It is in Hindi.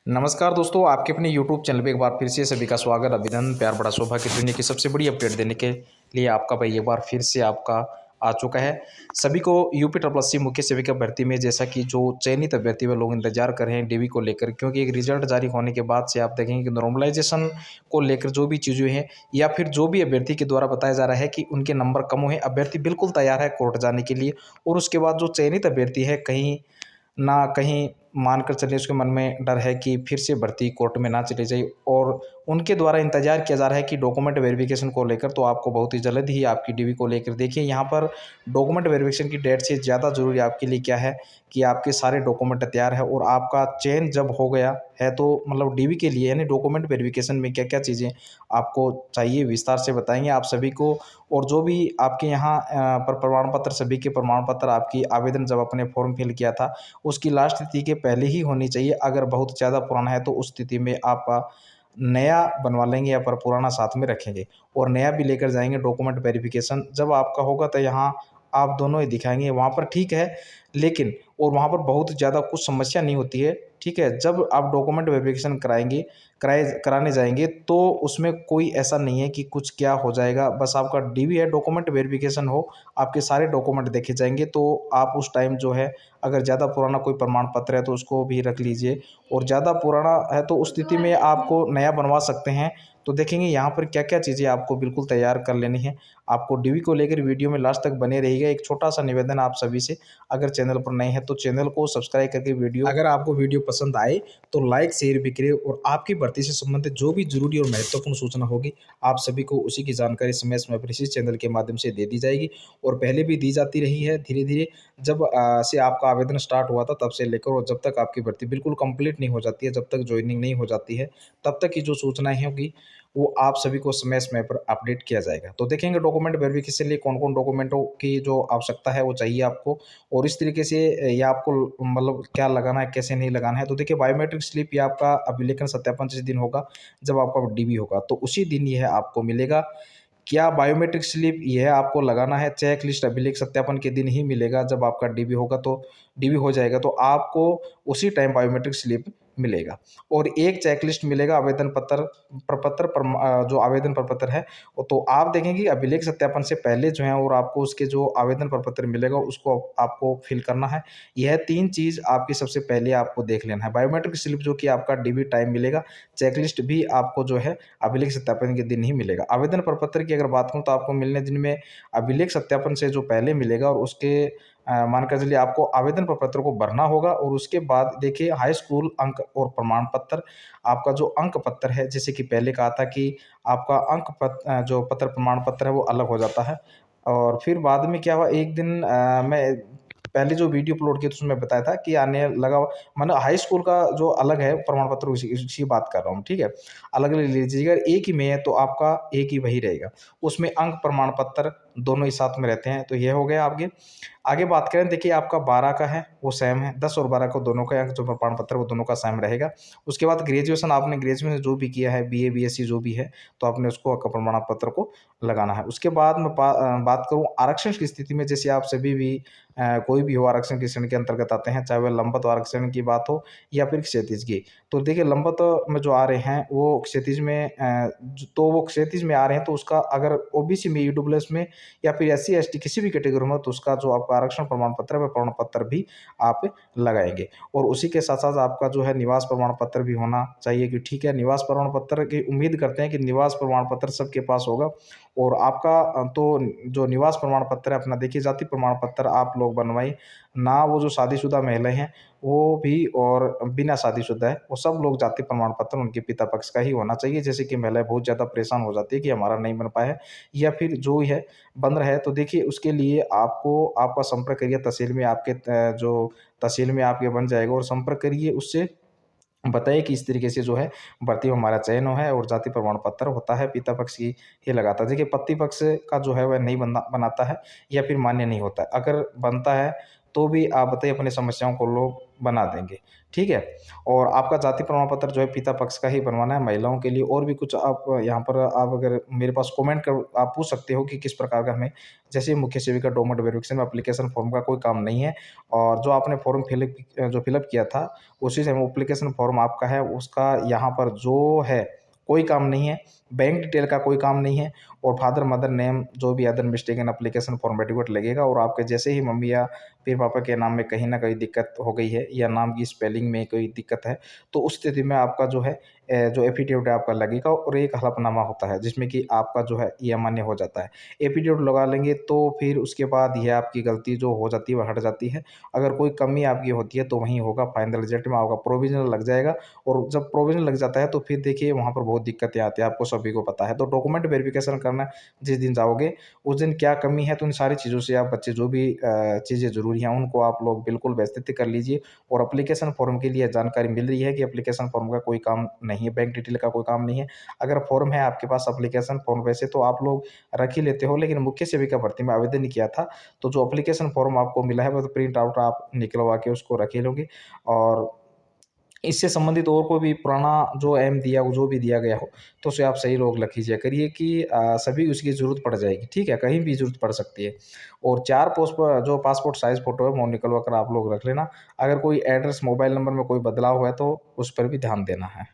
नमस्कार दोस्तों, आपके अपने यूट्यूब चैनल पे एक बार फिर से सभी का स्वागत, अभिनंदन, प्यार बड़ा सौभाग्य दुनिया की सबसे बड़ी अपडेट देने के लिए आपका भाई एक बार फिर से आपका आ चुका है। सभी को यूपी ट्रिपल एससी मुख्य सेविका भर्ती में जैसा कि जो चयनित अभ्यर्थी वे लोग इंतजार कर रहे हैं डीवी को लेकर, क्योंकि एक रिजल्ट जारी होने के बाद से आप देखेंगे कि नॉर्मलाइजेशन को लेकर जो भी चीज़ें हैं या फिर जो भी अभ्यर्थी के द्वारा बताया जा रहा है कि उनके नंबर कम हुए, अभ्यर्थी बिल्कुल तैयार है कोर्ट जाने के लिए। और उसके बाद जो चयनित अभ्यर्थी है कहीं ना कहीं मानकर चलिए उसके मन में डर है कि फिर से भर्ती कोर्ट में ना चली जाए, और उनके द्वारा इंतजार किया जा रहा है कि डॉक्यूमेंट वेरिफिकेशन को लेकर तो आपको बहुत ही जल्द ही आपकी डीवी को लेकर देखिए यहाँ पर डॉक्यूमेंट वेरिफिकेशन की डेट से ज़्यादा ज़रूरी आपके लिए क्या है कि आपके सारे डॉक्यूमेंट तैयार है और आपका चयन जब हो गया है तो मतलब डीवी के लिए यानी डॉक्यूमेंट वेरिफिकेशन में क्या क्या चीज़ें आपको चाहिए विस्तार से बताएंगे आप सभी को। और जो भी आपके यहाँ पर प्रमाण पत्र, सभी के प्रमाण पत्र, आपकी आवेदन जब आपने फॉर्म फिल किया था उसकी लास्ट तिथि के पहले ही होनी चाहिए। अगर बहुत ज़्यादा पुराना है तो उस स्थिति में आप नया बनवा लेंगे या पर पुराना साथ में रखेंगे और नया भी लेकर जाएंगे। डॉक्यूमेंट वेरिफिकेशन जब आपका होगा तो यहाँ आप दोनों ही दिखाएंगे, वहाँ पर ठीक है, लेकिन और वहाँ पर बहुत ज़्यादा कुछ समस्या नहीं होती है। ठीक है, जब आप डॉक्यूमेंट वेरिफिकेशन कराने जाएंगे तो उसमें कोई ऐसा नहीं है कि कुछ क्या हो जाएगा, बस आपका डीवी है, डॉक्यूमेंट वेरिफिकेशन हो, आपके सारे डॉक्यूमेंट देखे जाएंगे। तो आप उस टाइम जो है अगर ज़्यादा पुराना कोई प्रमाण पत्र है तो उसको भी रख लीजिए, और ज़्यादा पुराना है तो उस स्थिति में आपको नया बनवा सकते हैं। तो देखेंगे यहाँ पर क्या क्या चीज़ें आपको बिल्कुल तैयार कर लेनी है। आपको डीवी को लेकर वीडियो में लास्ट तक बने रहिएगा। एक छोटा सा निवेदन आप सभी से, अगर चैनल पर नए हैं तो चैनल को सब्सक्राइब करके वीडियो, अगर आपको वीडियो पसंद आए तो लाइक शेयर भी करें, और आपकी भर्ती से संबंधित जो भी जरूरी और महत्वपूर्ण सूचना होगी आप सभी को उसी की जानकारी समय समय पर इसी चैनल के माध्यम से दे दी जाएगी, और पहले भी दी जाती रही है धीरे धीरे। जब से आपका आवेदन स्टार्ट हुआ था तब से लेकर और जब तक आपकी भर्ती बिल्कुल कंप्लीट नहीं हो जाती है, जब तक ज्वाइनिंग नहीं हो जाती है, तब तक की जो सूचनाएं होगी वो आप सभी को समय समय पर अपडेट किया जाएगा। तो देखेंगे डॉक्यूमेंट वेरिफिकेशन के लिए कौन कौन डॉक्यूमेंटों की जो आवश्यकता है वो चाहिए आपको, और इस तरीके से या आपको मतलब क्या लगाना है कैसे नहीं लगाना है। तो देखिए बायोमेट्रिक स्लिप या आपका अभिलेखन सत्यापन जिस दिन होगा जब आपका डीबी होगा तो उसी दिन यह आपको मिलेगा। क्या बायोमेट्रिक स्लिप यह आपको लगाना है चेक लिस्ट अभिलेख सत्यापन के दिन ही मिलेगा, जब आपका डीबी होगा तो डीबी हो जाएगा तो आपको उसी टाइम बायोमेट्रिक स्लिप मिलेगा। और एक चेकलिस्ट मिलेगा आवेदन पत्र प्रपत्र जो आवेदन प्रपत्र है। तो आप देखेंगे कि अभिलेख सत्यापन से पहले जो है और आपको उसके जो आवेदन प्रपत्र मिलेगा उसको आपको फिल करना है। यह तीन चीज़ आपकी सबसे पहले आपको देख लेना है। बायोमेट्रिक स्लिप जो कि आपका डीबी टाइम मिलेगा, चेकलिस्ट भी आपको जो है अभिलेख सत्यापन के दिन ही मिलेगा। आवेदन प्रपत्र की अगर बात करूँ तो आपको मिलने दिन में अभिलेख सत्यापन से जो पहले मिलेगा, और उसके मानकर चलिए आपको आवेदन प्रपत्र को भरना होगा। और उसके बाद देखिए हाई स्कूल अंक और प्रमाण पत्र, आपका जो अंक पत्र है, जैसे कि पहले कहा था कि आपका जो पत्र प्रमाण पत्र है वो अलग हो जाता है। और फिर बाद में क्या हुआ, एक दिन मैं पहले जो वीडियो अपलोड किया तो उसमें बताया था कि आने लगा, मतलब हाई स्कूल का जो अलग है प्रमाण पत्र उसी बात कर रहा हूँ। ठीक है, अलग अलग ले लीजिएगा, एक ही में है तो आपका एक ही वही रहेगा, उसमें अंक प्रमाण पत्र दोनों ही साथ में रहते हैं। तो ये हो गया। आगे आगे बात करें, देखिए आपका 12 का है वो सेम है, 10 और 12 को दोनों का अंक जो प्रमाण पत्र वो दोनों का सेम रहेगा। उसके बाद ग्रेजुएशन, आपने ग्रेजुएशन जो भी किया है बीए बीएससी जो भी है तो आपने उसको प्रमाण पत्र को लगाना है। उसके बाद मैं बात करूँ आरक्षण की स्थिति में, जैसे आप सभी भी कोई भी हो आरक्षण की श्रेणी के अंतर्गत आते हैं, चाहे वह लंबत आरक्षण की बात हो या फिर क्षैतिज की। तो देखिए लंबत में जो आ रहे हैं वो क्षैतिज में तो वो क्षैतिज में आ रहे हैं तो उसका अगर ओबीसी में ईडब्ल्यूएस में या फिर एससी एसटी किसी भी कैटेगरी में तो उसका जो आपका आरक्षण प्रमाण पत्र है वह प्रमाण पत्र भी आप लगाएंगे। और उसी के साथ साथ आपका जो है निवास प्रमाण पत्र भी होना चाहिए कि ठीक है, निवास प्रमाण पत्र की उम्मीद करते हैं कि निवास प्रमाण पत्र सबके पास होगा। और आपका तो जो निवास प्रमाण पत्र है अपना देखिए जाति प्रमाण पत्र आप लोग बनवाइए ना, वो जो शादीशुदा महिलाएं हैं वो भी और बिना शादीशुदा है वो सब लोग जाति प्रमाण पत्र उनके पिता पक्ष का ही होना चाहिए। जैसे कि महिलाएं बहुत ज़्यादा परेशान हो जाती है कि हमारा नहीं बन पाया है या फिर जो है बन रहा है, तो देखिए उसके लिए आपको आपका संपर्क करिए तहसील में, आपके जो तहसील में आपके बन जाएगा, और संपर्क करिए उससे, बताइए कि इस तरीके से जो है भर्ती में हमारा चयन हुआ है और जाति प्रमाण पत्र होता है पिता पक्ष की ही लगाता है। देखिए पति पक्ष का जो है वह नहीं बनाता है या फिर मान्य नहीं होता है। अगर बनता है तो भी आप बताइए अपनी समस्याओं को लोग बना देंगे। ठीक है? और आपका जाति प्रमाण पत्र जो है पिता पक्ष का ही बनवाना है महिलाओं के लिए। और भी कुछ आप यहाँ पर आप अगर मेरे पास कमेंट कर आप पूछ सकते हो कि किस प्रकार का हमें, जैसे मुख्य सेविका डॉक्यूमेंट वेरिफिकेशन में एप्लीकेशन फॉर्म का कोई काम नहीं है, और जो आपने फॉर्म फिलअप किया था उसी से एप्लीकेशन फॉर्म आपका है, उसका यहाँ पर जो है कोई काम नहीं है, बैंक डिटेल का कोई काम नहीं है, और फादर मदर नेम जो भी other mistake in application form adequate लगेगा। और आपके जैसे ही मम्मी या फिर पापा के नाम में कहीं ना कहीं दिक्कत हो गई है या नाम की स्पेलिंग में कोई दिक्कत है, तो उस स्थिति में आपका जो है जो एफिडेविट है आपका लगेगा, और एक हलफनामा होता है जिसमें कि आपका जो है ये अमान्य हो जाता है। एफिडेविट लगा लेंगे तो फिर उसके बाद यह आपकी गलती जो हो जाती है वह हट जाती है। अगर कोई कमी आपकी होती है तो वहीं होगा, फाइनल रिजल्ट में आपका प्रोविजनल लग जाएगा। और जब प्रोविजनल लग जाता है तो फिर देखिए वहाँ पर बहुत दिक्कतें आती है, आपको सभी को पता है। तो डॉक्यूमेंट वेरिफिकेशन करना जिस दिन जाओगे उस दिन क्या कमी है, तो इन सारी चीज़ों से आप बच्चे, जो भी चीज़ें ज़रूरी हैं उनको आप लोग बिल्कुल व्यवस्थित कर लीजिए। और एप्लीकेशन फॉर्म के लिए जानकारी मिल रही है कि एप्लीकेशन फॉर्म का कोई काम नहीं है, बैंक डिटेल का कोई काम नहीं है। अगर फॉर्म है आपके पास एप्लीकेशन फॉर्म वैसे तो आप लोग रख ही लेते हो, लेकिन मुख्य सेविका भर्ती में आवेदन नहीं किया था, तो जो एप्लीकेशन फॉर्म आपको मिला है वो तो प्रिंट आउट आप निकलवा के उसको रख ही लोगे। और इससे संबंधित और कोई भी पुराना जो एम दिया हो, जो भी दिया गया हो, तो उसे आप सही लोग लिख लीजिए करिए कि सभी उसकी ज़रूरत पड़ जाएगी। ठीक है? कहीं भी ज़रूरत पड़ सकती है। और 4 जो पासपोर्ट साइज़ फ़ोटो है वो निकलवा कर आप लोग रख लेना। अगर कोई एड्रेस, मोबाइल नंबर में कोई बदलाव हुआ है तो उस पर भी ध्यान देना है।